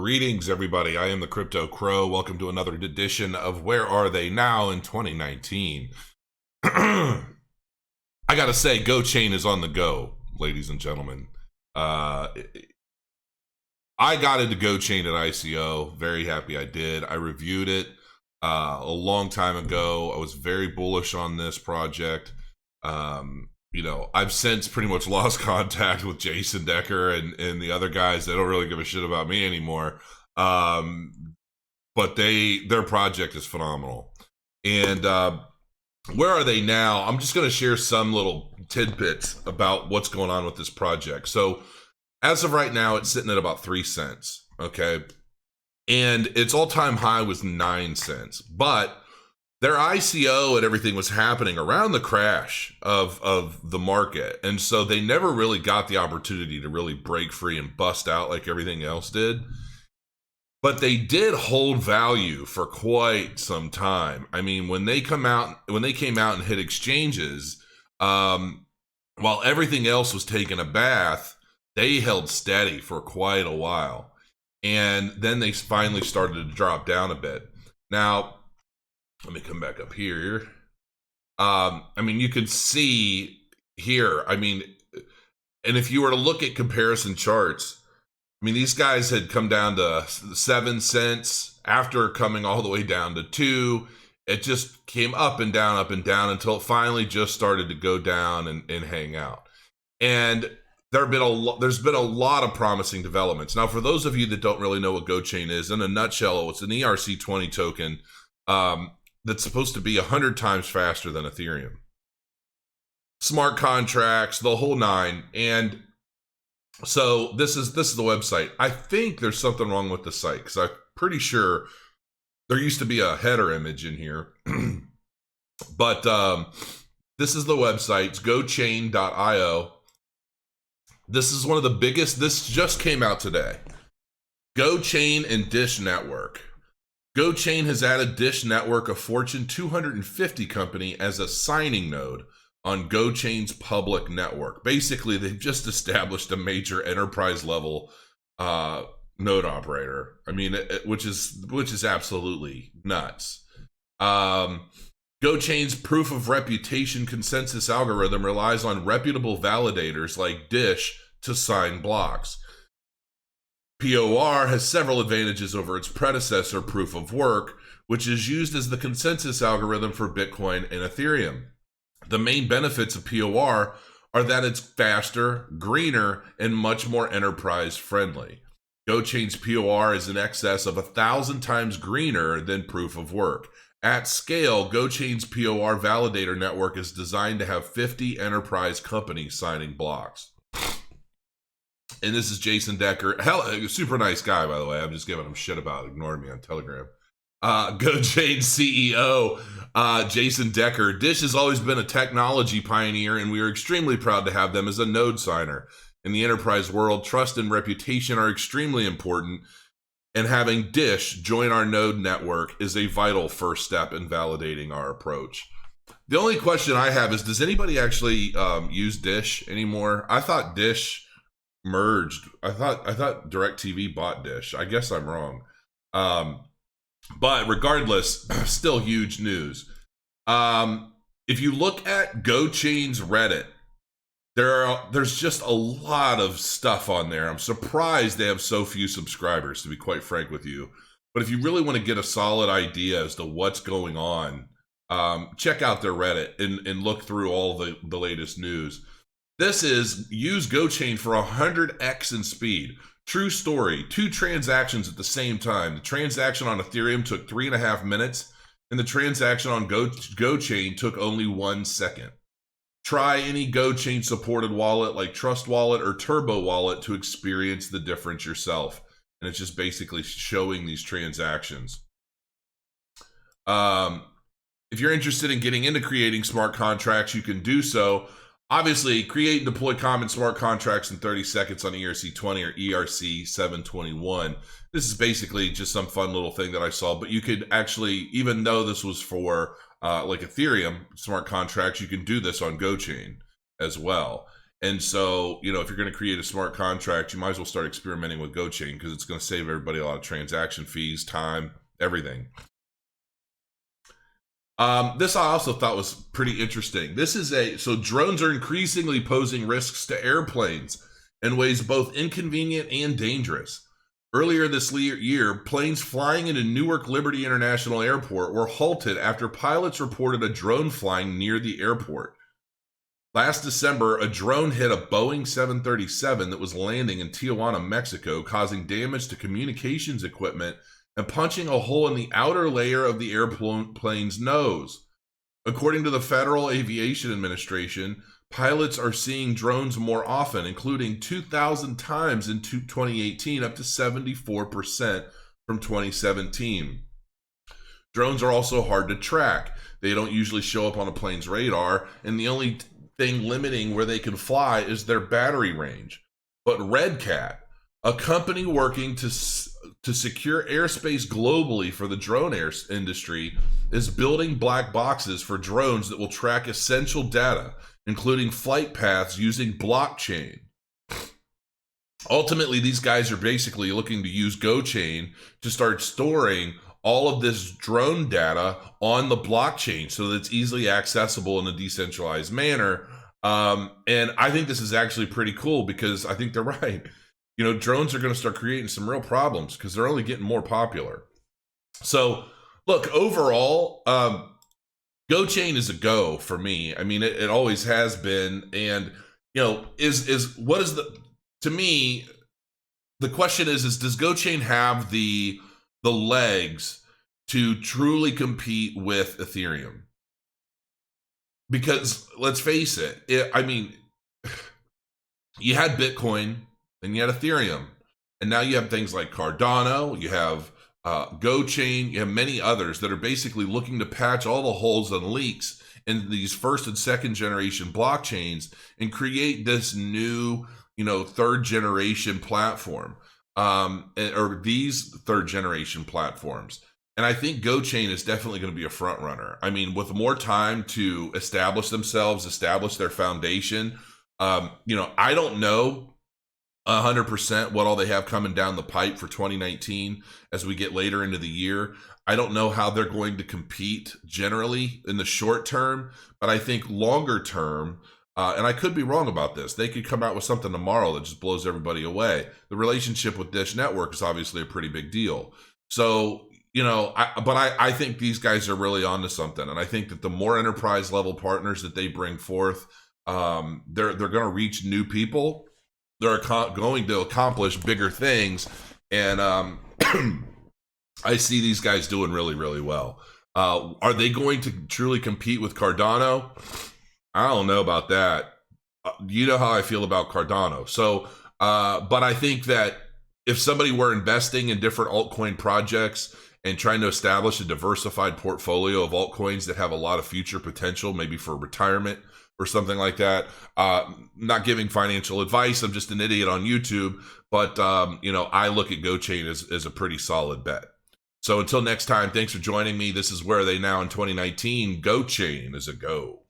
Greetings, everybody. I am the Crypto Crow. Welcome to another edition of Where Are They Now in 2019. I gotta say, GoChain is on the go, ladies and gentlemen. I got into GoChain at ICO. Very happy I did. I reviewed it a long time ago. I was very bullish on this project. I've since pretty much lost contact with Jason Decker and the other guys. They don't really give a shit about me anymore. But their project is phenomenal. And where are they now? I'm just going to share some little tidbits about what's going on with this project. So as of right now, it's sitting at about 3 cents. Okay. And its all-time high was 9 cents. But their ICO and everything was happening around the crash of the market. And so they never really got the opportunity to really break free and bust out like everything else did. But they did hold value for quite some time. I mean, when they came out and hit exchanges, while everything else was taking a bath, they held steady for quite a while. And then they finally started to drop down a bit. Now, let me come back up here. You can see here, and if you were to look at comparison charts, these guys had come down to 7 cents after coming all the way down to 2. It just came up and down until it finally just started to go down and hang out. And there's been a lot of promising developments. Now, for those of you that don't really know what GoChain is, in a nutshell, it's an ERC20 token that's supposed to be 100 times faster than Ethereum. Smart contracts, the whole nine. And so this is the website. I think there's something wrong with the site because I'm pretty sure there used to be a header image in here. But this is the website. It's GoChain.io. This is one of the biggest. This just came out today. GoChain and Dish Network. GoChain has added Dish Network, a Fortune 250 company, as a signing node on GoChain's public network. Basically, they've just established a major enterprise level node operator. Which is absolutely nuts. GoChain's proof of reputation consensus algorithm relies on reputable validators like Dish to sign blocks. POR has several advantages over its predecessor, proof of work, which is used as the consensus algorithm for Bitcoin and Ethereum. The main benefits of POR are that it's faster, greener, and much more enterprise friendly. GoChain's POR is in excess of 1,000 times greener than proof of work. At scale, GoChain's POR validator network is designed to have 50 enterprise companies signing blocks. And this is Jason Decker. Super nice guy, by the way. I'm just giving him shit about ignoring me on Telegram. GoChain CEO, Jason Decker. Dish has always been a technology pioneer, and we are extremely proud to have them as a node signer. In the enterprise world, trust and reputation are extremely important, and having Dish join our node network is a vital first step in validating our approach. The only question I have is, does anybody actually use Dish anymore? I thought Dish merged. I thought DirecTV bought Dish. I guess I'm wrong. But regardless, still huge news. If you look at GoChain's Reddit, there's just a lot of stuff on there. I'm surprised they have so few subscribers, to be quite frank with you. But if you really want to get a solid idea as to what's going on, check out their Reddit and look through all the latest news. This is use GoChain for 100x in speed. True story. 2 transactions at the same time. The transaction on Ethereum took 3.5 minutes, and the transaction on GoChain took only 1 second. Try any GoChain supported wallet like Trust Wallet or Turbo Wallet to experience the difference yourself. And it's just basically showing these transactions. If you're interested in getting into creating smart contracts, you can do so. Obviously, create and deploy common smart contracts in 30 seconds on ERC20 or ERC721. This is basically just some fun little thing that I saw, but you could actually, even though this was for like Ethereum smart contracts, you can do this on GoChain as well. And so, you know, if you're going to create a smart contract, you might as well start experimenting with GoChain because it's going to save everybody a lot of transaction fees, time, everything. This I also thought was pretty interesting. So drones are increasingly posing risks to airplanes in ways both inconvenient and dangerous. Earlier this year, planes flying into Newark Liberty International Airport were halted after pilots reported a drone flying near the airport. Last December, a drone hit a Boeing 737 that was landing in Tijuana, Mexico, causing damage to communications equipment and punching a hole in the outer layer of the airplane's nose. According to the Federal Aviation Administration, pilots are seeing drones more often, including 2,000 times in 2018, up to 74% from 2017. Drones are also hard to track. They don't usually show up on a plane's radar, and the only thing limiting where they can fly is their battery range. But Red Cat, a company working to secure airspace globally for the drone industry, is building black boxes for drones that will track essential data, including flight paths using blockchain. Ultimately, these guys are basically looking to use GoChain to start storing all of this drone data on the blockchain so that it's easily accessible in a decentralized manner. And I think this is actually pretty cool because I think they're right. You know, drones are going to start creating some real problems because they're only getting more popular. So, look, overall, GoChain is a go for me. I mean, it always has been. And, you know, to me, the question is does GoChain have the legs to truly compete with Ethereum? Because let's face it, you had Bitcoin and you had Ethereum, and now you have things like Cardano, you have GoChain, you have many others that are basically looking to patch all the holes and leaks in these first and second generation blockchains and create this new, you know, third generation platform, or these third generation platforms. And I think GoChain is definitely going to be a front runner. I mean, with more time to establish themselves, establish their foundation, you know, I don't know 100% what all they have coming down the pipe for 2019 as we get later into the year. I don't know how they're going to compete generally in the short term, but I think longer term, and I could be wrong about this, they could come out with something tomorrow that just blows everybody away. The relationship with Dish Network is obviously a pretty big deal. So, you know, I think these guys are really onto something, and I think that the more enterprise level partners that they bring forth, they're going to reach new people. They're going to accomplish bigger things, and I see these guys doing really, really well. Are they going to truly compete with Cardano? I don't know about that. You know how I feel about Cardano. So, but I think that if somebody were investing in different altcoin projects and trying to establish a diversified portfolio of altcoins that have a lot of future potential, maybe for retirement or something like that. Not giving financial advice. I'm just an idiot on YouTube. But, you know, I look at GoChain as a pretty solid bet. So until next time, thanks for joining me. This is Where Are They Now in 2019. GoChain is a go.